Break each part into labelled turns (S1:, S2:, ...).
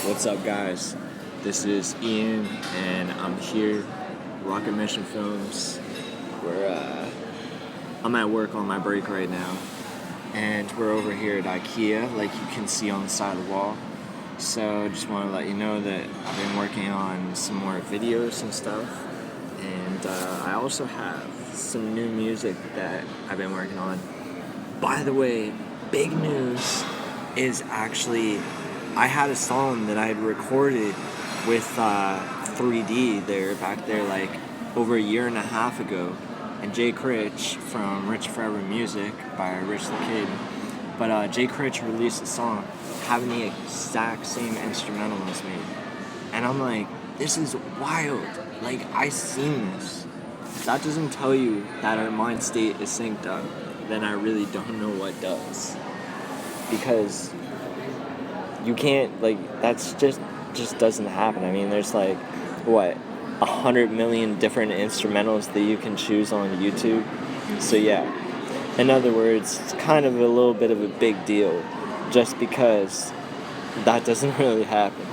S1: What's up, guys? This is Ian, and I'm here, Rocket Mission Films. I'm at work on my break right now, and we're over here at IKEA, like you can see on the side of the wall. So I just want to let you know that I've been working on some more videos and stuff, and I also have some new music that I've been working on. By the way, big news is actually I had a song that I had recorded with 3D back there like over a year and a half ago, and Jay Critch from Rich Forever Music by Rich the Kid. But Jay Critch released a song having the exact same instrumental as me, and I'm like, this is wild. Like, I seen this. If that doesn't tell you that our mind state is synced up, then I really don't know what does. Because you can't, like, that's just doesn't happen. I mean, there's like, 100 million different instrumentals that you can choose on YouTube. So yeah, in other words, it's kind of a little bit of a big deal just because that doesn't really happen.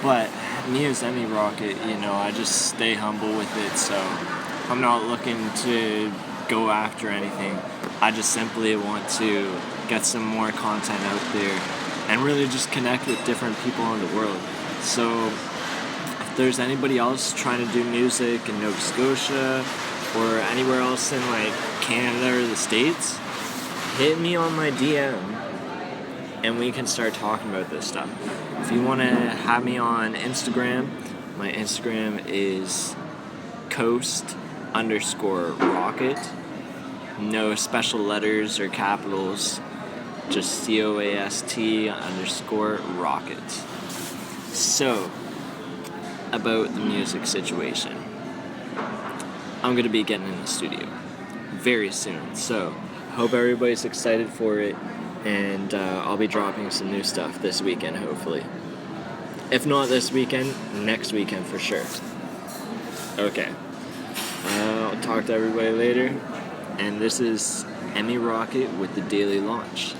S1: But me as any rocket, I just stay humble with it, so I'm not looking to go after anything. I just simply want to get some more content out there and really just connect with different people in the world. So if there's anybody else trying to do music in Nova Scotia or anywhere else in like Canada or the States, hit me on my DM and we can start talking about this stuff. If you want to have me on Instagram, my Instagram is coast_rocket. No special letters or capitals, just COAST_rocket. So, about the music situation. I'm going to be getting in the studio very soon, so I hope everybody's excited for it, and I'll be dropping some new stuff this weekend, hopefully. If not this weekend, next weekend for sure. Okay. I'll talk to everybody later. And this is Emmy Rocket with the Daily Launch.